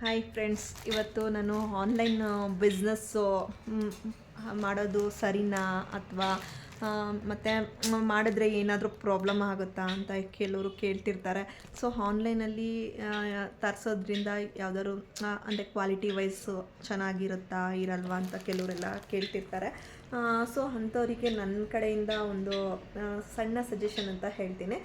Hi friends, ಇವತ್ತು ನಾನು online business ಮಾಡೋದು ಸರಿನಾ ಅಥವಾ ಮತ್ತು ಮಾಡಿದ್ರೆ ಏನಾದರೂ ಪ್ರಾಬ್ಲಮ್ ಆಗುತ್ತಾ ಅಂತ ಕೆಲವರು ಕೇಳ್ತಿರ್ತಾರೆ. ಸೊ ಆನ್ಲೈನಲ್ಲಿ ತರಿಸೋದ್ರಿಂದ ಯಾವ್ದಾದ್ರು ಅಂದರೆ ಕ್ವಾಲಿಟಿ ವೈಸು ಚೆನ್ನಾಗಿರುತ್ತಾ ಇರಲ್ವಾ ಅಂತ ಕೆಲವರೆಲ್ಲ ಕೇಳ್ತಿರ್ತಾರೆ. ಸೊ ಅಂಥವರಿಗೆ ನನ್ನ ಕಡೆಯಿಂದ ಒಂದು ಸಣ್ಣ ಸಜೆಷನ್ ಅಂತ ಹೇಳ್ತೀನಿ.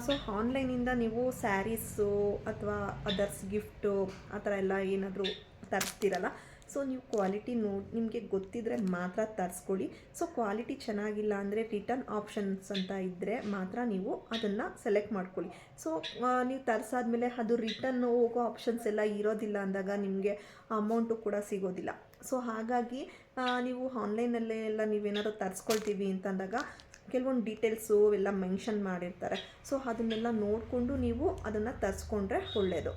ಸೊ ಆನ್ಲೈನಿಂದ ನೀವು ಸ್ಯಾರೀಸು ಅಥವಾ ಅದರ್ಸ್ ಗಿಫ್ಟು ಆ ಥರ ಎಲ್ಲ ಏನಾದರೂ ತರಿಸ್ತೀರಲ್ಲ, ಸೊ ನೀವು ಕ್ವಾಲಿಟಿ ನೋಡಿ ನಿಮಗೆ ಗೊತ್ತಿದ್ದರೆ ಮಾತ್ರ ತರಿಸ್ಕೊಳ್ಳಿ. ಸೊ ಕ್ವಾಲಿಟಿ ಚೆನ್ನಾಗಿಲ್ಲ ಅಂದರೆ ರಿಟರ್ನ್ ಆಪ್ಷನ್ಸ್ ಅಂತ ಇದ್ದರೆ ಮಾತ್ರ ನೀವು ಅದನ್ನು ಸೆಲೆಕ್ಟ್ ಮಾಡ್ಕೊಳ್ಳಿ. ಸೊ ನೀವು ತರಿಸಾದ್ಮೇಲೆ ಅದು ರಿಟರ್ನ್ ಹೋಗೋ ಆಪ್ಷನ್ಸ್ ಎಲ್ಲ ಇರೋದಿಲ್ಲ ಅಂದಾಗ ನಿಮಗೆ ಅಮೌಂಟು ಕೂಡ ಸಿಗೋದಿಲ್ಲ. ಸೊ ಹಾಗಾಗಿ ನೀವು ಆನ್ಲೈನಲ್ಲೇ ಎಲ್ಲ ನೀವೇನಾದ್ರು ತರಿಸ್ಕೊಳ್ತೀವಿ ಅಂತಂದಾಗ ಕೆಲವೊಂದು ಡೀಟೇಲ್ಸು ಎಲ್ಲ ಮೆನ್ಷನ್ ಮಾಡಿರ್ತಾರೆ. ಸೊ ಅದನ್ನೆಲ್ಲ ನೋಡಿಕೊಂಡು ನೀವು ಅದನ್ನು ತರಿಸ್ಕೊಂಡ್ರೆ ಒಳ್ಳೆಯದು.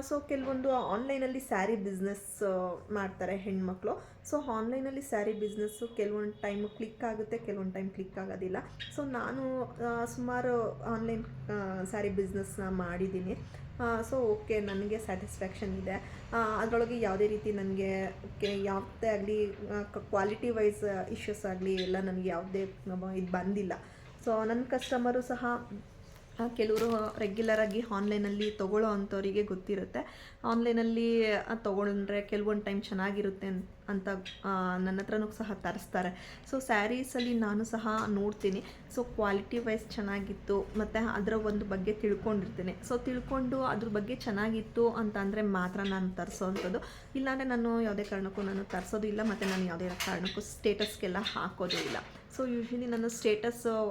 ಸೊ ಕೆಲವೊಂದು ಆನ್ಲೈನಲ್ಲಿ ಸ್ಯಾರಿ ಬಿಸ್ನೆಸ್ ಮಾಡ್ತಾರೆ ಹೆಣ್ಮಕ್ಳು. ಸೊ ಆನ್ಲೈನಲ್ಲಿ ಸ್ಯಾರಿ ಬಿಸ್ನೆಸ್ಸು ಕೆಲವೊಂದು ಟೈಮು ಕ್ಲಿಕ್ ಆಗುತ್ತೆ, ಕೆಲವೊಂದು ಟೈಮ್ ಕ್ಲಿಕ್ ಆಗೋದಿಲ್ಲ. ಸೊ ನಾನು ಸುಮಾರು ಆನ್ಲೈನ್ ಸ್ಯಾರಿ ಬಿಸ್ನೆಸ್ನ ಮಾಡಿದ್ದೀನಿ. ಸೊ ಓಕೆ, ನನಗೆ ಸ್ಯಾಟಿಸ್ಫ್ಯಾಕ್ಷನ್ ಇದೆ. ಅದರೊಳಗೆ ಯಾವುದೇ ರೀತಿ ನನಗೆ ಯಾವುದೇ ಆಗಲಿ ಕ್ವಾಲಿಟಿ ವೈಸ್ ಇಶ್ಯೂಸ್ ಆಗಲಿ ಎಲ್ಲ ನನಗೆ ಯಾವುದೇ ಇದು ಬಂದಿಲ್ಲ. ಸೊ ನನ್ನ ಕಸ್ಟಮರು ಸಹ ಕೆಲವರು ರೆಗ್ಯುಲರಾಗಿ ಆನ್ಲೈನಲ್ಲಿ ತೊಗೊಳ್ಳೋ ಅಂಥವರಿಗೆ ಗೊತ್ತಿರುತ್ತೆ. ಆನ್ಲೈನಲ್ಲಿ ತೊಗೊಂಡ್ರೆ ಕೆಲವೊಂದು ಟೈಮ್ ಚೆನ್ನಾಗಿರುತ್ತೆ ಅಂತ ನನ್ನ ಹತ್ರನೂ ಸಹ ತರಿಸ್ತಾರೆ. ಸೊ ಸ್ಯಾರೀಸಲ್ಲಿ ನಾನು ಸಹ ನೋಡ್ತೀನಿ. ಸೊ ಕ್ವಾಲಿಟಿ ವೈಸ್ ಚೆನ್ನಾಗಿತ್ತು ಮತ್ತು ಅದರ ಒಂದು ಬಗ್ಗೆ ತಿಳ್ಕೊಂಡಿರ್ತೀನಿ. ಸೊ ತಿಳ್ಕೊಂಡು ಅದ್ರ ಬಗ್ಗೆ ಚೆನ್ನಾಗಿತ್ತು ಅಂತ ಅಂದರೆ ಮಾತ್ರ ನಾನು ತರಿಸೋವಂಥದ್ದು. ಇಲ್ಲಾಂದರೆ ನಾನು ಯಾವುದೇ ಕಾರಣಕ್ಕೂ ನಾನು ತರಿಸೋದು ಇಲ್ಲ ಮತ್ತು ನಾನು ಯಾವುದೇ ಕಾರಣಕ್ಕೂ ಸ್ಟೇಟಸ್ಗೆಲ್ಲ ಹಾಕೋದು ಇಲ್ಲ. ಸೊ ಯೂಶ್ವಲಿ ನಾನು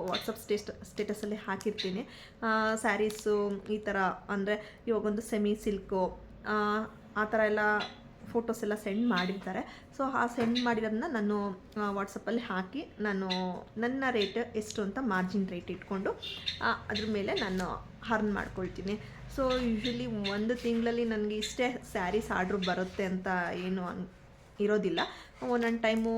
ವಾಟ್ಸಪ್ ಸ್ಟೇಟಸಲ್ಲಿ ಹಾಕಿರ್ತೀನಿ ಸ್ಯಾರೀಸು ಈ ಥರ, ಅಂದರೆ ಇವಾಗೊಂದು ಸೆಮಿ ಸಿಲ್ಕು ಆ ಥರ ಎಲ್ಲ ಫೋಟೋಸ್ ಎಲ್ಲ ಸೆಂಡ್ ಮಾಡಿರ್ತಾರೆ. ಸೊ ಆ ಸೆಂಡ್ ಮಾಡಿರೋದನ್ನ ನಾನು ವಾಟ್ಸಪ್ಪಲ್ಲಿ ಹಾಕಿ ನನ್ನ ರೇಟ್ ಎಷ್ಟು ಅಂತ ಮಾರ್ಜಿನ್ ರೇಟ್ ಇಟ್ಕೊಂಡು ಅದ್ರ ಮೇಲೆ ನಾನು ಅರ್ನ್ ಮಾಡ್ಕೊಳ್ತೀನಿ. ಸೊ ಯೂಶ್ವಲಿ ಒಂದು ತಿಂಗಳಲ್ಲಿ ನನಗೆ ಇಷ್ಟೇ ಸ್ಯಾರೀಸ್ ಆರ್ಡ್ರ್ ಬರುತ್ತೆ ಅಂತ ಏನು ಇರೋದಿಲ್ಲ. ಒಂದೊಂದು ಟೈಮು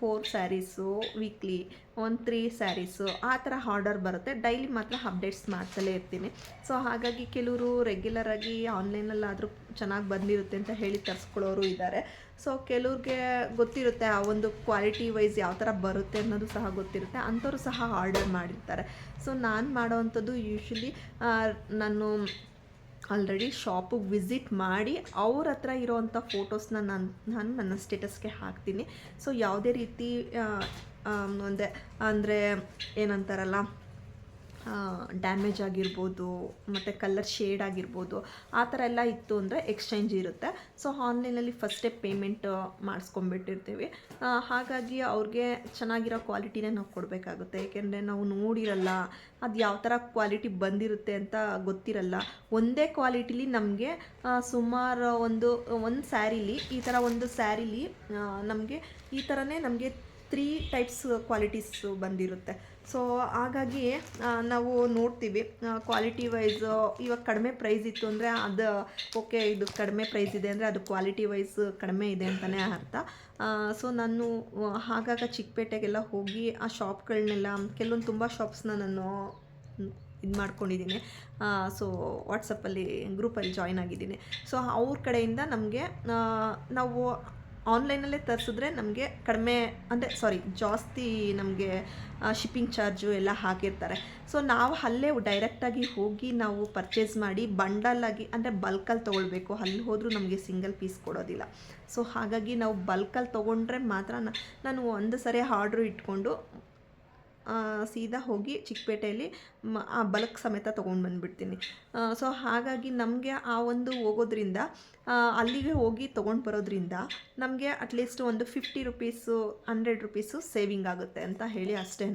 4 ಸ್ಯಾರೀಸು ವೀಕ್ಲಿ, 3 ಸ್ಯಾರೀಸು ಆ ಥರ ಆರ್ಡರ್ ಬರುತ್ತೆ. ಡೈಲಿ ಮಾತ್ರ ಅಪ್ಡೇಟ್ಸ್ ಮಾಡ್ತಲೇ ಇರ್ತೀನಿ. ಸೊ ಹಾಗಾಗಿ ಕೆಲವರು ರೆಗ್ಯುಲರಾಗಿ ಆನ್ಲೈನಲ್ಲಾದರೂ ಚೆನ್ನಾಗಿ ಬಂದಿರುತ್ತೆ ಅಂತ ಹೇಳಿ ತರಿಸ್ಕೊಳ್ಳೋರು ಇದ್ದಾರೆ. ಸೊ ಕೆಲವ್ರಿಗೆ ಗೊತ್ತಿರುತ್ತೆ ಆ ಒಂದು ಕ್ವಾಲಿಟಿ ವೈಸ್ ಯಾವ ಥರ ಬರುತ್ತೆ ಅನ್ನೋದು ಸಹ ಗೊತ್ತಿರುತ್ತೆ. ಅಂಥವ್ರು ಸಹ ಆರ್ಡರ್ ಮಾಡಿರ್ತಾರೆ. ಸೊ ನಾನು ಮಾಡೋವಂಥದ್ದು ಯೂಶ್ವಲಿ ನಾನು ಆಲ್ರೆಡಿ ಶಾಪಿಗೆ ವಿಸಿಟ್ ಮಾಡಿ ಅವ್ರ ಹತ್ರ ಇರೋವಂಥ ಫೋಟೋಸ್ನ ನಾನು ನನ್ನ ಸ್ಟೇಟಸ್ಗೆ ಹಾಕ್ತೀನಿ. ಸೊ ಯಾವುದೇ ರೀತಿ ಅಂದರೆ ಏನಂತಾರಲ್ಲ, ಡ್ಯಾಮೇಜ್ ಆಗಿರ್ಬೋದು ಮತ್ತು ಕಲರ್ ಶೇಡ್ ಆಗಿರ್ಬೋದು ಆ ಥರ ಎಲ್ಲ ಇತ್ತು ಅಂದರೆ ಎಕ್ಸ್ಚೇಂಜ್ ಇರುತ್ತೆ. ಸೊ ಆನ್ಲೈನಲ್ಲಿ ಫಸ್ಟೇ ಪೇಮೆಂಟ್ ಮಾಡಿಸ್ಕೊಂಬಿಟ್ಟಿರ್ತೀವಿ. ಹಾಗಾಗಿ ಅವ್ರಿಗೆ ಚೆನ್ನಾಗಿರೋ ಕ್ವಾಲಿಟಿನೇ ನಾವು ಕೊಡಬೇಕಾಗುತ್ತೆ. ಏಕೆಂದರೆ ನಾವು ನೋಡಿರಲ್ಲ, ಅದು ಯಾವ ಥರ ಕ್ವಾಲಿಟಿ ಬಂದಿರುತ್ತೆ ಅಂತ ಗೊತ್ತಿರಲ್ಲ. ಒಂದೇ ಕ್ವಾಲಿಟಿಲಿ ನಮಗೆ ಸುಮಾರು ಒಂದು ಸ್ಯಾರೀಲಿ ಈ ಥರ ಒಂದು ಸ್ಯಾರೀಲಿ ನಮಗೆ ಈ ಥರನೇ ನಮಗೆ 3 ಟೈಪ್ಸ್ ಕ್ವಾಲಿಟೀಸು ಬಂದಿರುತ್ತೆ. ಸೊ ಹಾಗಾಗಿ ನಾವು ನೋಡ್ತೀವಿ ಕ್ವಾಲಿಟಿ ವೈಸು. ಇವಾಗ ಕಡಿಮೆ ಪ್ರೈಸ್ ಇತ್ತು ಅಂದರೆ ಅದು ಓಕೆ, ಇದು ಕಡಿಮೆ ಪ್ರೈಸ್ ಇದೆ ಅಂದರೆ ಅದು ಕ್ವಾಲಿಟಿ ವೈಸ್ ಕಡಿಮೆ ಇದೆ ಅಂತಲೇ ಅರ್ಥ. ಸೊ ನಾನು ಆಗಾಗ ಚಿಕ್ಕಪೇಟೆಗೆಲ್ಲ ಹೋಗಿ ಆ ಶಾಪ್ಗಳನ್ನೆಲ್ಲ ಕೆಲವೊಂದು ತುಂಬ ಶಾಪ್ಸ್ನ ನಾನು ಇದು ಮಾಡ್ಕೊಂಡಿದ್ದೀನಿ. ಸೊ ವಾಟ್ಸಪ್ಪಲ್ಲಿ ಗ್ರೂಪಲ್ಲಿ ಜಾಯ್ನ್ ಆಗಿದ್ದೀನಿ. ಸೊ ಅವ್ರ ಕಡೆಯಿಂದ ನಮಗೆ ನಾವು ಆನ್ಲೈನಲ್ಲೇ ತರಿಸಿದ್ರೆ ನಮಗೆ ಕಡಿಮೆ ಜಾಸ್ತಿ ನಮಗೆ ಶಿಪ್ಪಿಂಗ್ ಚಾರ್ಜು ಎಲ್ಲ ಹಾಕಿರ್ತಾರೆ. ಸೊ ನಾವು ಅಲ್ಲೇ ಡೈರೆಕ್ಟಾಗಿ ಹೋಗಿ ನಾವು ಪರ್ಚೇಸ್ ಮಾಡಿ ಬಂಡಲಾಗಿ ಅಂದರೆ ಬಲ್ಕಲ್ಲಿ ತೊಗೊಳ್ಬೇಕು. ಅಲ್ಲಿ ಹೋದರೂ ನಮಗೆ ಸಿಂಗಲ್ ಪೀಸ್ ಕೊಡೋದಿಲ್ಲ. ಸೊ ಹಾಗಾಗಿ ನಾವು ಬಲ್ಕಲ್ಲಿ ತೊಗೊಂಡ್ರೆ ಮಾತ್ರ ನಾನು ಒಂದು ಸರಿ ಆರ್ಡ್ರು ಇಟ್ಕೊಂಡು ಸೀದಾ ಹೋಗಿ ಚಿಕ್ಕಪೇಟೆಯಲ್ಲಿ ಆ ಬಲ್ಕ್ ಸಮೇತ ತೊಗೊಂಡು ಬಂದುಬಿಡ್ತೀನಿ. ಸೊ ಹಾಗಾಗಿ ನಮಗೆ ಆ ಒಂದು ಹೋಗೋದ್ರಿಂದ ಅಲ್ಲಿಗೆ ಹೋಗಿ ತೊಗೊಂಡು ಬರೋದ್ರಿಂದ ನಮಗೆ ಅಟ್ಲೀಸ್ಟ್ ಒಂದು 50 ರುಪೀಸು 100 ರುಪೀಸು ಸೇವಿಂಗ್ ಆಗುತ್ತೆ ಅಂತ ಹೇಳಿ ಅಷ್ಟೇ.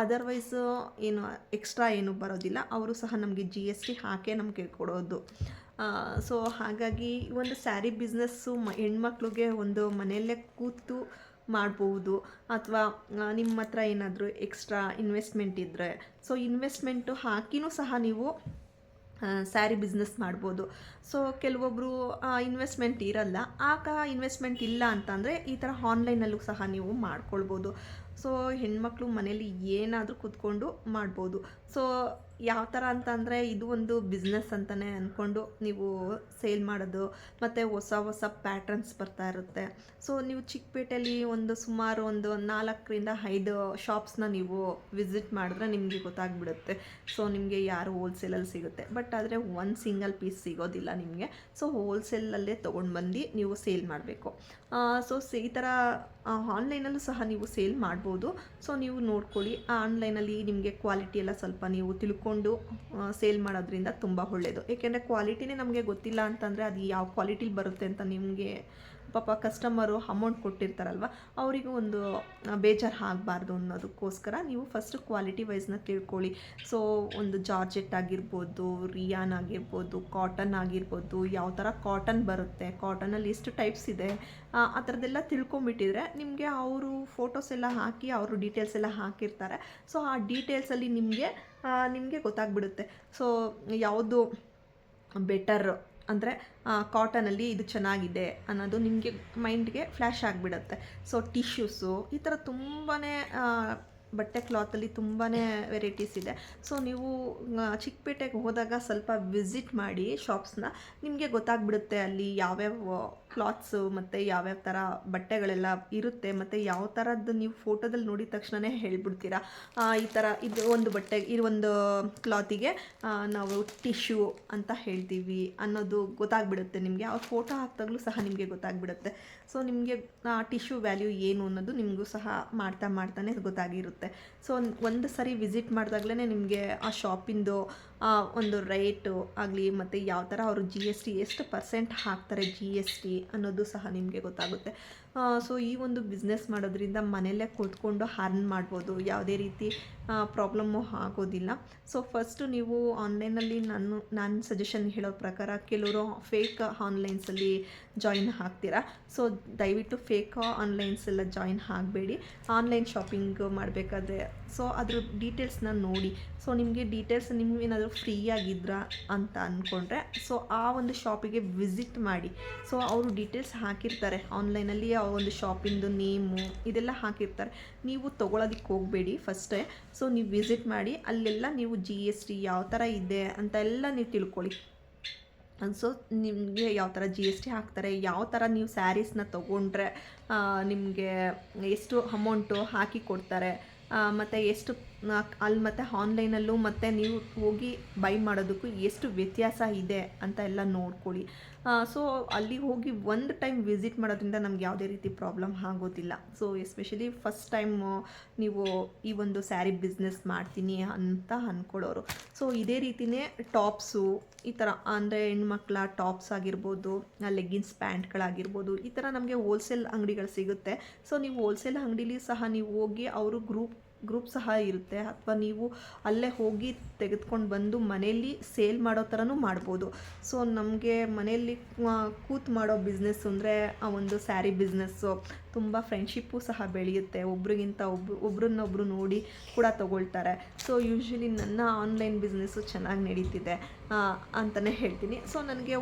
ಅದರ್ವೈಸು ಏನು ಎಕ್ಸ್ಟ್ರಾ ಏನು ಬರೋದಿಲ್ಲ. ಅವರು ಸಹ ನಮಗೆ GST ಹಾಕೇ ನಮಗೆ ಕೊಡೋದು. ಸೊ ಹಾಗಾಗಿ ಒಂದು ಸ್ಯಾರಿ ಬಿಸ್ನೆಸ್ಸು ಹೆಣ್ಮಕ್ಳಿಗೆ ಒಂದು ಮನೆಯಲ್ಲೇ ಕೂತು ಮಾಡ್ಬೋದು. ಅಥವಾ ನಿಮ್ಮ ಹತ್ರ ಏನಾದರೂ ಎಕ್ಸ್ಟ್ರಾ ಇನ್ವೆಸ್ಟ್ಮೆಂಟ್ ಇದ್ದರೆ ಸೊ ಇನ್ವೆಸ್ಟ್ಮೆಂಟು ಹಾಕಿನೂ ಸಹ ನೀವು ಸ್ಯಾರಿ ಬಿಸ್ನೆಸ್ ಮಾಡ್ಬೋದು. ಸೊ ಕೆಲವೊಬ್ಬರು ಇನ್ವೆಸ್ಟ್ಮೆಂಟ್ ಇರಲ್ಲ, ಇನ್ವೆಸ್ಟ್ಮೆಂಟ್ ಇಲ್ಲ ಅಂತಂದರೆ ಈ ಥರ ಆನ್ಲೈನಲ್ಲೂ ಸಹ ನೀವು ಮಾಡ್ಕೊಳ್ಬೋದು. ಸೊ ಹೆಣ್ಮಕ್ಳು ಮನೇಲಿ ಏನಾದರೂ ಕೂತ್ಕೊಂಡು ಮಾಡ್ಬೋದು. ಸೊ ಯಾವ ಥರ ಅಂತಂದರೆ ಇದು ಒಂದು ಬಿಸ್ನೆಸ್ ಅಂತಲೇ ಅಂದ್ಕೊಂಡು ನೀವು ಸೇಲ್ ಮಾಡೋದು, ಮತ್ತು ಹೊಸ ಹೊಸ ಪ್ಯಾಟ್ರನ್ಸ್ ಬರ್ತಾ ಇರುತ್ತೆ. ಸೊ ನೀವು ಚಿಕ್ಕಪೇಟೆಯಲ್ಲಿ ಸುಮಾರು ಒಂದು 4-5 ಶಾಪ್ಸ್ನ ನೀವು ವಿಸಿಟ್ ಮಾಡಿದ್ರೆ ನಿಮಗೆ ಗೊತ್ತಾಗ್ಬಿಡುತ್ತೆ. ಸೊ ನಿಮಗೆ ಯಾರು ಹೋಲ್ಸೇಲಲ್ಲಿ ಸಿಗುತ್ತೆ, ಬಟ್ ಆದರೆ ಒಂದು ಸಿಂಗಲ್ ಪೀಸ್ ಸಿಗೋದಿಲ್ಲ ನಿಮಗೆ. ಸೊ ಹೋಲ್ಸೇಲಲ್ಲೇ ತೊಗೊಂಡು ಬಂದು ನೀವು ಸೇಲ್ ಮಾಡಬೇಕು. ಸೊ ಈ ಥರ ಆನ್ಲೈನಲ್ಲೂ ಸಹ ನೀವು ಸೇಲ್ ಮಾಡ್ಬೋದು. ಸೊ ನೀವು ನೋಡ್ಕೊಳ್ಳಿ, ಆನ್ಲೈನಲ್ಲಿ ನಿಮಗೆ ಕ್ವಾಲಿಟಿ ಎಲ್ಲ ಸ್ವಲ್ಪ ನೀವು ತಿಳ್ಕೊಂಡು ಸೇಲ್ ಮಾಡೋದ್ರಿಂದ ತುಂಬ ಒಳ್ಳೆಯದು. ಏಕೆಂದರೆ ಕ್ವಾಲಿಟಿನೇ ನಮಗೆ ಗೊತ್ತಿಲ್ಲ ಅಂತಂದರೆ ಅದು ಯಾವ ಕ್ವಾಲಿಟಿಲಿ ಬರುತ್ತೆ ಅಂತ ನಿಮಗೆ ಪಾಪ ಕಸ್ಟಮರು ಅಮೌಂಟ್ ಕೊಟ್ಟಿರ್ತಾರಲ್ವ, ಅವರಿಗೂ ಒಂದು ಬೇಜಾರು ಆಗಬಾರ್ದು ಅನ್ನೋದಕ್ಕೋಸ್ಕರ ನೀವು ಫಸ್ಟು ಕ್ವಾಲಿಟಿ ವೈಸ್ನ ತಿಳ್ಕೊಳ್ಳಿ. ಸೊ ಒಂದು ಜಾರ್ಜೆಟ್ ಆಗಿರ್ಬೋದು, ರಿಯಾನ್ ಆಗಿರ್ಬೋದು, ಕಾಟನ್ ಆಗಿರ್ಬೋದು, ಯಾವ ಥರ ಕಾಟನ್ ಬರುತ್ತೆ, ಕಾಟನಲ್ಲಿ ಎಷ್ಟು ಟೈಪ್ಸ್ ಇದೆ, ಆ ಥರದ್ದೆಲ್ಲ ತಿಳ್ಕೊಂಬಿಟ್ಟಿದ್ರೆ ನಿಮಗೆ ಅವರು ಫೋಟೋಸ್ ಎಲ್ಲ ಹಾಕಿ ಅವರು ಡೀಟೇಲ್ಸ್ ಎಲ್ಲ ಹಾಕಿರ್ತಾರೆ. ಸೊ ಆ ಡೀಟೇಲ್ಸಲ್ಲಿ ನಿಮಗೆ ಗೊತ್ತಾಗ್ಬಿಡುತ್ತೆ. ಸೊ ಯಾವುದು ಬೆಟರ್ ಅಂದರೆ ಕಾಟನಲ್ಲಿ ಇದು ಚೆನ್ನಾಗಿದೆ ಅನ್ನೋದು ನಿಮಗೆ ಮೈಂಡ್ಗೆ ಫ್ಲ್ಯಾಶ್ ಆಗಿಬಿಡುತ್ತೆ. ಸೊ ಟಿಶ್ಯೂಸು ಈ ಥರ ತುಂಬಾ ಬಟ್ಟೆ ಕ್ಲಾತಲ್ಲಿ ತುಂಬಾ ವೆರೈಟೀಸ್ ಇದೆ. ಸೊ ನೀವು ಚಿಕ್ಕಪೇಟೆಗೆ ಹೋದಾಗ ಸ್ವಲ್ಪ ವಿಸಿಟ್ ಮಾಡಿ ಶಾಪ್ಸ್ನ, ನಿಮಗೆ ಗೊತ್ತಾಗ್ಬಿಡುತ್ತೆ ಅಲ್ಲಿ ಯಾವ್ಯಾವ ಕ್ಲಾತ್ಸು ಮತ್ತು ಯಾವ್ಯಾವ ಥರ ಬಟ್ಟೆಗಳೆಲ್ಲ ಇರುತ್ತೆ, ಮತ್ತು ಯಾವ ಥರದ್ದು ನೀವು ಫೋಟೋದಲ್ಲಿ ನೋಡಿದ ತಕ್ಷಣವೇ ಹೇಳ್ಬಿಡ್ತೀರಾ ಈ ಥರ ಇದು ಒಂದು ಬಟ್ಟೆ, ಇದು ಒಂದು ಕ್ಲಾತಿಗೆ ನಾವು ಟಿಶ್ಯೂ ಅಂತ ಹೇಳ್ತೀವಿ ಅನ್ನೋದು ಗೊತ್ತಾಗ್ಬಿಡುತ್ತೆ ನಿಮಗೆ. ಆ ಫೋಟೋ ಹಾಕಿದಾಗಲೂ ಸಹ ನಿಮಗೆ ಗೊತ್ತಾಗ್ಬಿಡುತ್ತೆ. ಸೊ ನಿಮಗೆ ಟಿಶ್ಯೂ ವ್ಯಾಲ್ಯೂ ಏನು ಅನ್ನೋದು ನಿಮಗೂ ಸಹ ಮಾಡ್ತಾನೆ ಗೊತ್ತಾಗಿರುತ್ತೆ. ಸೊ ಒಂದು ಸರಿ ವಿಸಿಟ್ ಮಾಡಿದಾಗಲೇ ನಿಮಗೆ ಆ ಶಾಪಿಂದು ಒಂದು ರೇಟು ಆಗಲಿ, ಮತ್ತು ಯಾವ ಥರ ಅವರು GST ಎಷ್ಟು ಪರ್ಸೆಂಟ್ ಹಾಕ್ತಾರೆ GST ಅನ್ನೋದು ಸಹ ನಿಮಗೆ ಗೊತ್ತಾಗುತ್ತೆ. ಸೊ ಈ ಒಂದು ಬಿಸ್ನೆಸ್ ಮಾಡೋದ್ರಿಂದ ಮನೆಯಲ್ಲೇ ಕೂತ್ಕೊಂಡು ಅರ್ನ್ ಮಾಡ್ಬೋದು, ಯಾವುದೇ ರೀತಿ ಪ್ರಾಬ್ಲಮ್ಮು ಆಗೋದಿಲ್ಲ. ಸೊ ಫಸ್ಟು ನೀವು ಆನ್ಲೈನಲ್ಲಿ ನಾನು ಸಜೆಷನ್ ಹೇಳೋ ಪ್ರಕಾರ ಕೆಲವರು ಫೇಕ್ ಆನ್ಲೈನ್ಸಲ್ಲಿ ಜಾಯಿನ್ ಆಗ್ತೀರಾ. ಸೊ ದಯವಿಟ್ಟು ಫೇಕ್ ಆನ್ಲೈನ್ಸ್ ಎಲ್ಲ ಜಾಯಿನ್ ಆಗಬೇಡಿ. ಆನ್ಲೈನ್ ಶಾಪಿಂಗ್ ಮಾಡಬೇಕಾದ್ರೆ ಸೊ ಅದ್ರ ಡೀಟೇಲ್ಸ್ನ ನೋಡಿ. ಸೊ ನಿಮಗೆ ಡೀಟೇಲ್ಸ್ ನಿಮಗೇನಾದರೂ ಫ್ರೀ ಆಗಿದ್ರಾ ಅಂತ ಅಂದ್ಕೊಂಡ್ರೆ ಸೊ ಆ ಒಂದು ಶಾಪಿಗೆ ವಿಸಿಟ್ ಮಾಡಿ. ಸೊ ಅವರು ಡೀಟೇಲ್ಸ್ ಹಾಕಿರ್ತಾರೆ ಆನ್ಲೈನಲ್ಲಿ, ಆ ಒಂದು ಶಾಪಿಂದು ನೇಮು ಇದೆಲ್ಲ ಹಾಕಿರ್ತಾರೆ. ನೀವು ತೊಗೊಳೋದಕ್ಕೆ ಹೋಗಬೇಡಿ ಫಸ್ಟೇ. ಸೊ ನೀವು ವಿಸಿಟ್ ಮಾಡಿ, ಅಲ್ಲೆಲ್ಲ ನೀವು GST ಯಾವ ಥರ ಇದೆ ಅಂತ ಎಲ್ಲ ನೀವು ತಿಳ್ಕೊಳ್ಳಿ. ಸೊ ನಿಮಗೆ ಯಾವ ಥರ GST ಹಾಕ್ತಾರೆ, ಯಾವ ಥರ ನೀವು ಸ್ಯಾರೀಸ್ನ ತೊಗೊಂಡ್ರೆ ನಿಮಗೆ ಎಷ್ಟು ಅಮೌಂಟು ಹಾಕಿ ಕೊಡ್ತಾರೆ, ಮತ್ತು ಎಷ್ಟು ಅಲ್ಲಿ ಮತ್ತು ಆನ್ಲೈನಲ್ಲೂ ಮತ್ತು ನೀವು ಹೋಗಿ ಬೈ ಮಾಡೋದಕ್ಕೂ ಎಷ್ಟು ವ್ಯತ್ಯಾಸ ಇದೆ ಅಂತ ಎಲ್ಲ ನೋಡ್ಕೊಳ್ಳಿ. ಸೊ ಅಲ್ಲಿಗೆ ಹೋಗಿ ಒಂದು ಟೈಮ್ ವಿಸಿಟ್ ಮಾಡೋದ್ರಿಂದ ನಮ್ಗೆ ಯಾವುದೇ ರೀತಿ ಪ್ರಾಬ್ಲಮ್ ಆಗೋದಿಲ್ಲ. ಸೊ ಎಸ್ಪೆಷಲಿ ಫಸ್ಟ್ ಟೈಮು ನೀವು ಈ ಒಂದು ಸ್ಯಾರಿ ಬಿಸ್ನೆಸ್ ಮಾಡ್ತೀನಿ ಅಂತ ಅಂದ್ಕೊಳ್ಳೋರು. ಸೊ ಇದೇ ರೀತಿಯೇ ಟಾಪ್ಸು ಈ ಥರ ಅಂದರೆ ಹೆಣ್ಮಕ್ಳ ಟಾಪ್ಸ್ ಆಗಿರ್ಬೋದು, ಲೆಗ್ಗಿನ್ಸ್ ಪ್ಯಾಂಟ್ಗಳಾಗಿರ್ಬೋದು, ಈ ಥರ ನಮಗೆ ಹೋಲ್ಸೇಲ್ ಅಂಗಡಿಗಳು ಸಿಗುತ್ತೆ. ಸೊ ನೀವು ಹೋಲ್ಸೇಲ್ ಅಂಗಡಿಲಿ ಸಹ ನೀವು ಹೋಗಿ ಅವರು ಗ್ರೂಪ್ ಸಹ ಇರುತ್ತೆ, ಅಥವಾ ನೀವು ಅಲ್ಲೇ ಹೋಗಿ ತೆಗೆದುಕೊಂಡು ಬಂದು ಮನೆಯಲ್ಲಿ ಸೇಲ್ ಮಾಡೋ ಥರನೂ ಮಾಡ್ಬೋದು. ಸೊ ನಮಗೆ ಮನೆಯಲ್ಲಿ ಕೂತು ಮಾಡೋ ಬಿಸ್ನೆಸ್ ಅಂದರೆ ಆ ಒಂದು ಸ್ಯಾರಿ ಬಿಸ್ನೆಸ್ಸು ತುಂಬ ಫ್ರೆಂಡ್ಶಿಪ್ಪು ಸಹ ಬೆಳೆಯುತ್ತೆ. ಒಬ್ರಿಗಿಂತ ಒಬ್ರನ್ನೊಬ್ರು ನೋಡಿ ಕೂಡ ತೊಗೊಳ್ತಾರೆ. ಸೊ ಯೂಶ್ವಲಿ ನನ್ನ ಆನ್ಲೈನ್ ಬಿಸ್ನೆಸ್ಸು ಚೆನ್ನಾಗಿ ನಡೀತಿದೆ ಅಂತಲೇ ಹೇಳ್ತೀನಿ. ಸೊ ನನಗೆ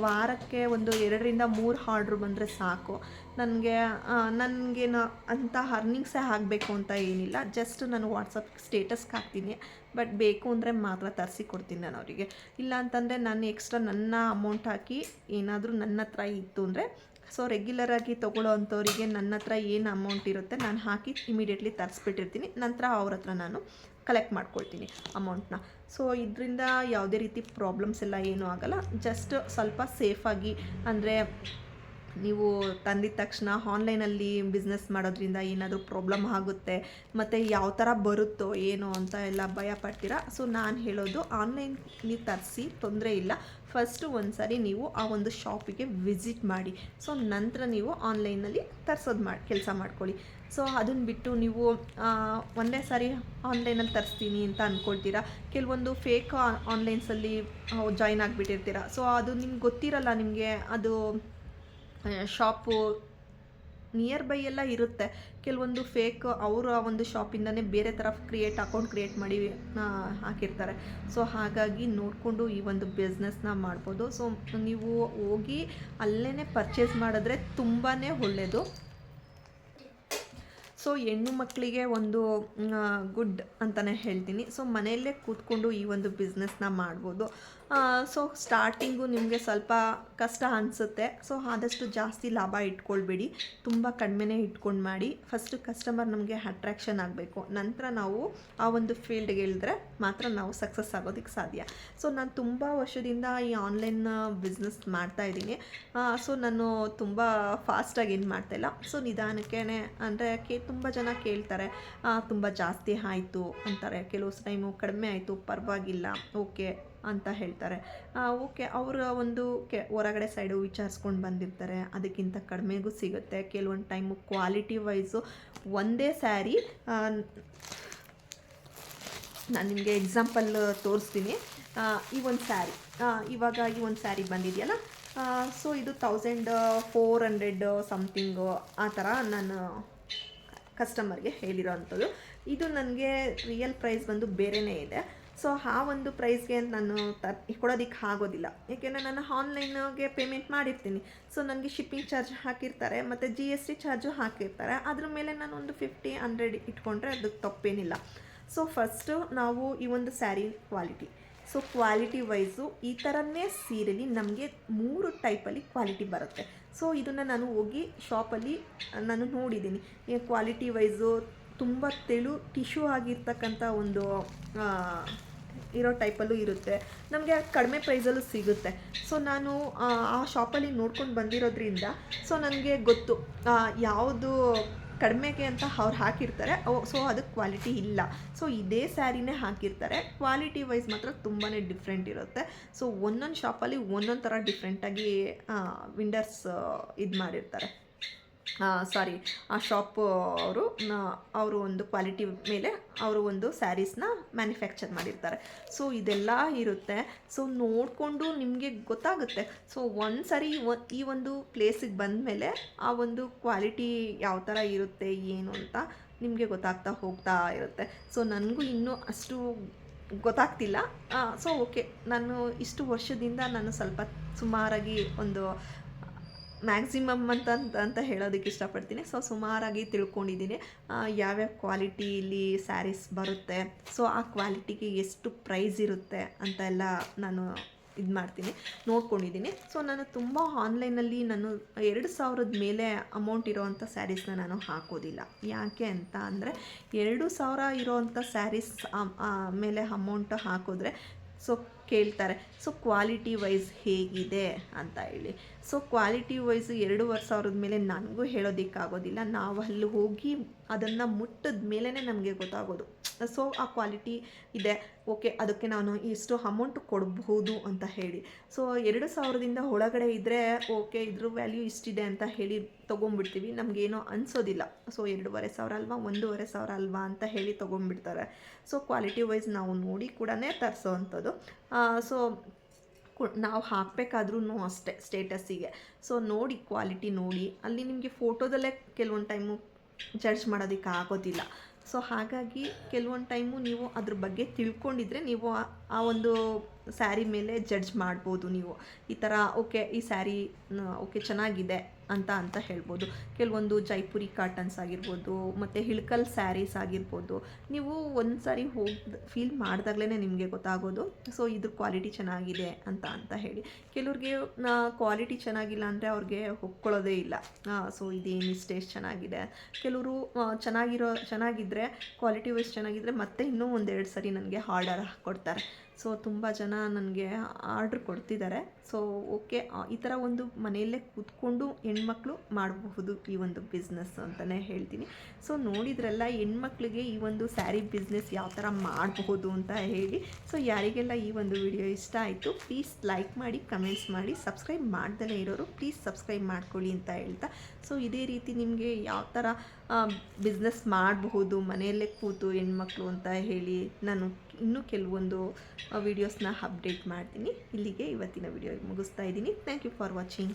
ವಾರಕ್ಕೆ ಒಂದು 2-3 ಆರ್ಡ್ರ್ ಬಂದರೆ ಸಾಕು. ನನಗೇನು ಅಂತ ಅರ್ನಿಂಗ್ಸೇ ಆಗಬೇಕು ಅಂತ ಏನಿಲ್ಲ. ಜಸ್ಟ್ ನಾನು ವಾಟ್ಸಪ್ ಸ್ಟೇಟಸ್ಗೆ ಹಾಕ್ತೀನಿ, ಬಟ್ ಬೇಕು ಅಂದರೆ ಮಾತ್ರ ತರಿಸಿ ಕೊಡ್ತೀನಿ ನಾನು ಅವರಿಗೆ. ಇಲ್ಲ ಅಂತಂದರೆ ನಾನು ಎಕ್ಸ್ಟ್ರಾ ನನ್ನ ಅಮೌಂಟ್ ಹಾಕಿ ಏನಾದರೂ ನನ್ನ ಹತ್ರ ಇತ್ತು ಅಂದರೆ ಸೊ ರೆಗ್ಯುಲರಾಗಿ ತೊಗೊಳ್ಳೋ ಅಂಥವರಿಗೆ ನನ್ನ ಹತ್ರ ಏನು ಅಮೌಂಟ್ ಇರುತ್ತೆ ನಾನು ಹಾಕಿ ಇಮಿಡಿಯೇಟ್ಲಿ ತರಿಸ್ಬಿಟ್ಟಿರ್ತೀನಿ. ನಂತರ ಅವ್ರ ಹತ್ರ ನಾನು ಕಲೆಕ್ಟ್ ಮಾಡ್ಕೊಳ್ತೀನಿ ಅಮೌಂಟ್ನ. ಸೊ ಇದರಿಂದ ಯಾವುದೇ ರೀತಿ ಪ್ರಾಬ್ಲಮ್ಸ್ ಎಲ್ಲ ಏನೂ ಆಗೋಲ್ಲ. ಜಸ್ಟ್ ಸ್ವಲ್ಪ ಸೇಫಾಗಿ, ಅಂದರೆ ನೀವು ತಂದಿದ ತಕ್ಷಣ ಆನ್ಲೈನಲ್ಲಿ ಬಿಸ್ನೆಸ್ ಮಾಡೋದ್ರಿಂದ ಏನಾದರೂ ಪ್ರಾಬ್ಲಮ್ ಆಗುತ್ತೆ ಮತ್ತು ಯಾವ ಥರ ಬರುತ್ತೋ ಏನೋ ಅಂತ ಎಲ್ಲ ಭಯ ಪಡ್ತೀರಾ. ಸೊ ನಾನು ಹೇಳೋದು ಆನ್ಲೈನ್ ನೀವು ತರಿಸಿ ತೊಂದರೆ ಇಲ್ಲ. ಫಸ್ಟು ಒಂದು ಸಾರಿ ನೀವು ಆ ಒಂದು ಶಾಪಿಗೆ ವಿಸಿಟ್ ಮಾಡಿ. ಸೊ ನಂತರ ನೀವು ಆನ್ಲೈನಲ್ಲಿ ತರಿಸೋದು ಕೆಲಸ ಮಾಡ್ಕೊಳ್ಳಿ. ಸೊ ಅದನ್ನು ಬಿಟ್ಟು ನೀವು ಒಂದೇ ಸಾರಿ ಆನ್ಲೈನಲ್ಲಿ ತರಿಸ್ತೀನಿ ಅಂತ ಅಂದ್ಕೊಳ್ತೀರಾ. ಕೆಲವೊಂದು ಫೇಕ್ ಆನ್ಲೈನ್ಸಲ್ಲಿ ಜಾಯಿನ್ ಆಗಿಬಿಟ್ಟಿರ್ತೀರ. ಸೊ ಅದು ನಿಮ್ಗೆ ಗೊತ್ತಿರಲ್ಲ, ನಿಮಗೆ ಅದು ಶಾಪು ನಿಯರ್ ಬೈ ಎಲ್ಲ ಇರುತ್ತೆ. ಕೆಲವೊಂದು ಫೇಕ್ ಅವರು ಆ ಒಂದು ಶಾಪಿಂದನೇ ಬೇರೆ ಥರ ಅಕೌಂಟ್ ಕ್ರಿಯೇಟ್ ಮಾಡಿ ಹಾಕಿರ್ತಾರೆ. ಸೊ ಹಾಗಾಗಿ ನೋಡಿಕೊಂಡು ಈ ಒಂದು ಬಿಸ್ನೆಸ್ನ ಮಾಡ್ಬೋದು. ಸೊ ನೀವು ಹೋಗಿ ಅಲ್ಲೇ ಪರ್ಚೇಸ್ ಮಾಡಿದ್ರೆ ತುಂಬಾ ಒಳ್ಳೆಯದು. ಸೊ ಹೆಣ್ಣು ಮಕ್ಕಳಿಗೆ ಒಂದು ಗುಡ್ ಅಂತಲೇ ಹೇಳ್ತೀನಿ. ಸೊ ಮನೆಯಲ್ಲೇ ಕೂತ್ಕೊಂಡು ಈ ಒಂದು ಬಿಸ್ನೆಸ್ನ ಮಾಡ್ಬೋದು. ಸೊ ಸ್ಟಾರ್ಟಿಂಗು ನಿಮಗೆ ಸ್ವಲ್ಪ ಕಷ್ಟ ಅನಿಸುತ್ತೆ. ಸೊ ಆದಷ್ಟು ಜಾಸ್ತಿ ಲಾಭ ಇಟ್ಕೊಳ್ಬೇಡಿ, ತುಂಬ ಕಡಿಮೆನೇ ಇಟ್ಕೊಂಡು ಮಾಡಿ. ಫಸ್ಟು ಕಸ್ಟಮರ್ ನಮಗೆ ಅಟ್ರ್ಯಾಕ್ಷನ್ ಆಗಬೇಕು, ನಂತರ ನಾವು ಆ ಒಂದು ಫೀಲ್ಡ್ಗೆ ಇಳಿದ್ರೆ ಮಾತ್ರ ನಾವು ಸಕ್ಸಸ್ ಆಗೋದಕ್ಕೆ ಸಾಧ್ಯ. ಸೊ ನಾನು ತುಂಬ ವರ್ಷದಿಂದ ಈ ಆನ್ಲೈನ್ ಬಿಸ್ನೆಸ್ ಮಾಡ್ತಾಯಿದ್ದೀನಿ. ಸೊ ನಾನು ತುಂಬ ಫಾಸ್ಟಾಗಿ ಏನು ಮಾಡ್ತಾಯಿಲ್ಲ. ಸೊ ನಿಧಾನಕ್ಕೇ ಅಂದರೆ ತುಂಬ ಜನ ಕೇಳ್ತಾರೆ, ತುಂಬ ಜಾಸ್ತಿ ಆಯಿತು ಅಂತಾರೆ, ಕೆಲವು ಟೈಮು ಕಡಿಮೆ ಆಯಿತು ಪರವಾಗಿಲ್ಲ ಓಕೆ ಅಂತ ಹೇಳ್ತಾರೆ. ಓಕೆ, ಅವರ ಒಂದು ಹೊರಗಡೆ ಸೈಡು ವಿಚಾರಿಸ್ಕೊಂಡು ಬಂದಿರ್ತಾರೆ, ಅದಕ್ಕಿಂತ ಕಡಿಮೆಗೂ ಸಿಗುತ್ತೆ. ಕೆಲವೊಂದು ಟೈಮು ಕ್ವಾಲಿಟಿ ವೈಸು ಒಂದೇ ಸ್ಯಾರಿ, ನಾನು ನಿಮಗೆ ಎಕ್ಸಾಂಪಲ್ ತೋರಿಸ್ತೀನಿ. ಈ ಒಂದು ಸ್ಯಾರಿ, ಇವಾಗ ಈ ಒಂದು ಸ್ಯಾರಿ ಬಂದಿದೆಯಲ್ಲ, ಸೊ ಇದು 1400 ಸಮಥಿಂಗು ಆ ಥರ ನಾನು ಕಸ್ಟಮರ್ಗೆ ಹೇಳಿರೋ ಅಂಥದ್ದು. ಇದು ನನಗೆ ರಿಯಲ್ ಪ್ರೈಸ್ ಬಂದು ಬೇರೆಯೇ ಇದೆ. ಸೊ ಆ ಒಂದು ಪ್ರೈಸ್ಗೆ ನಾನು ಕೊಡೋದಕ್ಕೆ ಆಗೋದಿಲ್ಲ, ಏಕೆಂದರೆ ನಾನು ಆನ್ಲೈನ್ಗೆ ಪೇಮೆಂಟ್ ಮಾಡಿರ್ತೀನಿ. ಸೊ ನನಗೆ ಶಿಪ್ಪಿಂಗ್ ಚಾರ್ಜ್ ಹಾಕಿರ್ತಾರೆ ಮತ್ತು GST ಚಾರ್ಜು ಹಾಕಿರ್ತಾರೆ. ಅದ್ರ ಮೇಲೆ ನಾನು ಒಂದು 50-100 ಇಟ್ಕೊಂಡ್ರೆ ಅದಕ್ಕೆ ತಪ್ಪೇನಿಲ್ಲ. ಸೊ ಫಸ್ಟು ನಾವು ಈ ಒಂದು sari quality, so quality wise ಈ ಥರನೇ ಸೀರೆಲಿ ನಮಗೆ 3 ಟೈಪಲ್ಲಿ ಕ್ವಾಲಿಟಿ ಬರುತ್ತೆ. ಸೊ ಇದನ್ನು ನಾನು ಹೋಗಿ ಶಾಪಲ್ಲಿ ನಾನು ನೋಡಿದ್ದೀನಿ. ಈ ಕ್ವಾಲಿಟಿ ವೈಸು ತುಂಬ ತೆಳು ಟಿಶ್ಯೂ ಆಗಿರ್ತಕ್ಕಂಥ ಒಂದು ಇರೋ ಟೈಪಲ್ಲೂ ಇರುತ್ತೆ, ನಮಗೆ ಕಡಿಮೆ ಪ್ರೈಸಲ್ಲೂ ಸಿಗುತ್ತೆ. ಸೊ ನಾನು ಆ ಶಾಪಲ್ಲಿ ನೋಡ್ಕೊಂಡು ಬಂದಿರೋದ್ರಿಂದ ಸೊ ನನಗೆ ಗೊತ್ತು ಯಾವುದು ಕಡಿಮೆಗೆ ಅಂತ ಅವ್ರು ಹಾಕಿರ್ತಾರೆ. ಸೊ ಅದಕ್ಕೆ ಕ್ವಾಲಿಟಿ ಇಲ್ಲ. ಸೊ ಇದೇ ಸ್ಯಾರಿನೇ ಹಾಕಿರ್ತಾರೆ, ಕ್ವಾಲಿಟಿ ವೈಸ್ ಮಾತ್ರ ತುಂಬಾ ಡಿಫ್ರೆಂಟ್ ಇರುತ್ತೆ. ಸೊ ಒಂದೊಂದು ಶಾಪಲ್ಲಿ ಒಂದೊಂದು ಥರ ಡಿಫ್ರೆಂಟಾಗಿ ವಿಂಡರ್ಸ್ ಇದು ಮಾಡಿರ್ತಾರೆ. ಸಾರಿ, ಆ ಶಾಪು ಅವರು ಒಂದು ಕ್ವಾಲಿಟಿ ಮೇಲೆ ಅವರು ಒಂದು ಸ್ಯಾರೀಸ್ನ ಮ್ಯಾನುಫ್ಯಾಕ್ಚರ್ ಮಾಡಿರ್ತಾರೆ. ಸೊ ಇದೆಲ್ಲ ಇರುತ್ತೆ. ಸೊ ನೋಡಿಕೊಂಡು ನಿಮಗೆ ಗೊತ್ತಾಗುತ್ತೆ. ಸೊ ಒಂದು ಸರಿ ಈ ಒಂದು ಪ್ಲೇಸಿಗೆ ಬಂದಮೇಲೆ ಆ ಒಂದು ಕ್ವಾಲಿಟಿ ಯಾವ ಥರ ಇರುತ್ತೆ ಏನು ಅಂತ ನಿಮಗೆ ಗೊತ್ತಾಗ್ತಾ ಹೋಗ್ತಾ ಇರುತ್ತೆ. ಸೊ ನನಗೂ ಇನ್ನೂ ಅಷ್ಟು ಗೊತ್ತಾಗ್ತಿಲ್ಲ. ಸೊ ಓಕೆ, ನಾನು ಇಷ್ಟು ವರ್ಷದಿಂದ ನಾನು ಸ್ವಲ್ಪ ಸುಮಾರಾಗಿ ಒಂದು ಮ್ಯಾಕ್ಸಿಮಮ್ ಅಂತ ಹೇಳೋದಕ್ಕೆ ಇಷ್ಟಪಡ್ತೀನಿ. ಸೊ ಸುಮಾರಾಗಿ ತಿಳ್ಕೊಂಡಿದ್ದೀನಿ ಯಾವ್ಯಾವ ಕ್ವಾಲಿಟಿಲಿ ಸ್ಯಾರೀಸ್ ಬರುತ್ತೆ, ಸೊ ಆ ಕ್ವಾಲಿಟಿಗೆ ಎಷ್ಟು ಪ್ರೈಸ್ ಇರುತ್ತೆ ಅಂತ ಎಲ್ಲ ನಾನು ಇದು ಮಾಡ್ತೀನಿ, ನೋಡ್ಕೊಂಡಿದ್ದೀನಿ. ಸೊ ನಾನು ತುಂಬ ಆನ್ಲೈನಲ್ಲಿ ನಾನು 2000 ಮೇಲೆ ಅಮೌಂಟ್ ಇರೋವಂಥ ಸ್ಯಾರೀಸ್ನ ನಾನು ಹಾಕೋದಿಲ್ಲ. ಯಾಕೆ ಅಂತ ಅಂದರೆ 2000 ಇರೋವಂಥ ಸ್ಯಾರೀಸ್ ಮೇಲೆ ಅಮೌಂಟ್ ಹಾಕಿದ್ರೆ ಸೊ ಕೇಳ್ತಾರೆ, ಸೊ ಕ್ವಾಲಿಟಿ ವೈಸ್ ಹೇಗಿದೆ ಅಂತ ಹೇಳಿ. ಸೊ ಕ್ವಾಲಿಟಿ ವೈಸ್ 2500 ಮೇಲೆ ನನಗೂ ಹೇಳೋದಕ್ಕಾಗೋದಿಲ್ಲ. ನಾವು ಅಲ್ಲಿ ಹೋಗಿ ಅದನ್ನು ಮುಟ್ಟಿದ ಮೇಲೇ ನಮಗೆ ಗೊತ್ತಾಗೋದು. ಸೊ ಆ ಕ್ವಾಲಿಟಿ ಇದೆ, ಓಕೆ ಅದಕ್ಕೆ ನಾನು ಇಷ್ಟು ಅಮೌಂಟ್ ಕೊಡಬಹುದು ಅಂತ ಹೇಳಿ. ಸೊ 2000ದಿಂದ ಒಳಗಡೆ ಇದ್ದರೆ ಓಕೆ ಇದ್ರ ವ್ಯಾಲ್ಯೂ ಇಷ್ಟಿದೆ ಅಂತ ಹೇಳಿ ತೊಗೊಂಡ್ಬಿಡ್ತೀವಿ, ನಮಗೇನೋ ಅನಿಸೋದಿಲ್ಲ. ಸೊ 2500 ಅಲ್ವಾ 1500 ಅಲ್ವಾ ಅಂತ ಹೇಳಿ ತೊಗೊಂಡ್ಬಿಡ್ತಾರೆ. ಸೊ ಕ್ವಾಲಿಟಿ ವೈಸ್ ನಾವು ನೋಡಿ ಕೂಡ ತರಿಸೋ ಅಂಥದ್ದು. ಸೊ ನಾವು ಹಾಕಬೇಕಾದ್ರೂ ಅಷ್ಟೇ ಸ್ಟೇಟಸ್ಸಿಗೆ ಸೊ ನೋಡಿ ಕ್ವಾಲಿಟಿ ನೋಡಿ, ಅಲ್ಲಿ ನಿಮಗೆ ಫೋಟೋದಲ್ಲೇ ಕೆಲವೊಂದು ಟೈಮು ಜಡ್ಜ್ ಮಾಡೋದಕ್ಕೆ ಆಗೋದಿಲ್ಲ. ಸೊ ಹಾಗಾಗಿ ಕೆಲವೊಂದು ಟೈಮು ನೀವು ಅದ್ರ ಬಗ್ಗೆ ತಿಳ್ಕೊಂಡಿದ್ರೆ ನೀವು ಆ ಒಂದು ಸ್ಯಾರಿ ಮೇಲೆ ಜಡ್ಜ್ ಮಾಡ್ಬೋದು. ನೀವು ಈ ಥರ ಓಕೆ ಈ ಸ್ಯಾರಿ ಓಕೆ ಚೆನ್ನಾಗಿದೆ ಅಂತ ಹೇಳ್ಬೋದು. ಕೆಲವೊಂದು ಜೈಪುರಿ ಕಾಟನ್ಸ್ ಆಗಿರ್ಬೋದು ಮತ್ತು ಇಳ್ಕಲ್ ಸ್ಯಾರೀಸ್ ಆಗಿರ್ಬೋದು, ನೀವು ಒಂದು ಸಾರಿ ಹೋಗಿ ಫೀಲ್ ಮಾಡಿದಾಗಲೇ ನಿಮಗೆ ಗೊತ್ತಾಗೋದು ಸೊ ಇದ್ರ ಕ್ವಾಲಿಟಿ ಚೆನ್ನಾಗಿದೆ ಅಂತ ಹೇಳಿ. ಕೆಲವ್ರಿಗೆ ಕ್ವಾಲಿಟಿ ಚೆನ್ನಾಗಿಲ್ಲ ಅಂದರೆ ಅವ್ರಿಗೆ ಒಪ್ಕೊಳ್ಳೋದೇ ಇಲ್ಲ. ಸೊ ಇದೇನು ಇಷ್ಟೇ ಚೆನ್ನಾಗಿದೆ. ಕೆಲವರು ಚೆನ್ನಾಗಿದ್ದರೆ ಕ್ವಾಲಿಟಿ ವೈಸ್ ಚೆನ್ನಾಗಿದ್ದರೆ ಮತ್ತೆ ಇನ್ನೂ 1-2 ಸರಿ ನನಗೆ ಆರ್ಡರ್ ಕೊಡ್ತಾರೆ. ಸೊ ತುಂಬ ಜನ ನನಗೆ ಆರ್ಡ್ರ್ ಕೊಡ್ತಿದ್ದಾರೆ. ಸೊ ಓಕೆ, ಈ ಥರ ಒಂದು ಮನೆಯಲ್ಲೇ ಕೂತ್ಕೊಂಡು ಹೆಣ್ಮಕ್ಳು ಮಾಡಬಹುದು ಈ ಒಂದು ಬಿಸ್ನೆಸ್ ಅಂತಲೇ ಹೇಳ್ತೀನಿ. ಸೊ ನೋಡಿದ್ರಲ್ಲ ಹೆಣ್ಮಕ್ಳಿಗೆ ಈ ಒಂದು ಸ್ಯಾರಿ ಬಿಸ್ನೆಸ್ ಯಾವ ಥರ ಮಾಡಬಹುದು ಅಂತ ಹೇಳಿ. ಸೊ ಯಾರಿಗೆಲ್ಲ ಈ ಒಂದು ವಿಡಿಯೋ ಇಷ್ಟ ಆಯಿತು ಪ್ಲೀಸ್ ಲೈಕ್ ಮಾಡಿ, ಕಮೆಂಟ್ಸ್ ಮಾಡಿ, ಸಬ್ಸ್ಕ್ರೈಬ್ ಮಾಡ್ದಲೇ ಇರೋರು ಪ್ಲೀಸ್ ಸಬ್ಸ್ಕ್ರೈಬ್ ಮಾಡ್ಕೊಳ್ಳಿ ಅಂತ ಹೇಳ್ತಾ, ಸೊ ಇದೇ ರೀತಿ ನಿಮಗೆ ಯಾವ ಥರ ಬಿಸ್ನೆಸ್ ಮಾಡಬಹುದು ಮನೆಯಲ್ಲೇ ಕೂತು ಹೆಣ್ಮಕ್ಳು ಅಂತ ಹೇಳಿ ನಾನು ಇನ್ನೂ ಕೆಲವೊಂದು ವೀಡಿಯೋಸ್ನ ಅಪ್ಡೇಟ್ ಮಾಡ್ತೀನಿ. ಇಲ್ಲಿಗೆ ಇವತ್ತಿನ ವಿಡಿಯೋ ಮುಗಿಸ್ತಾ ಇದ್ದೀನಿ. Thank you for watching.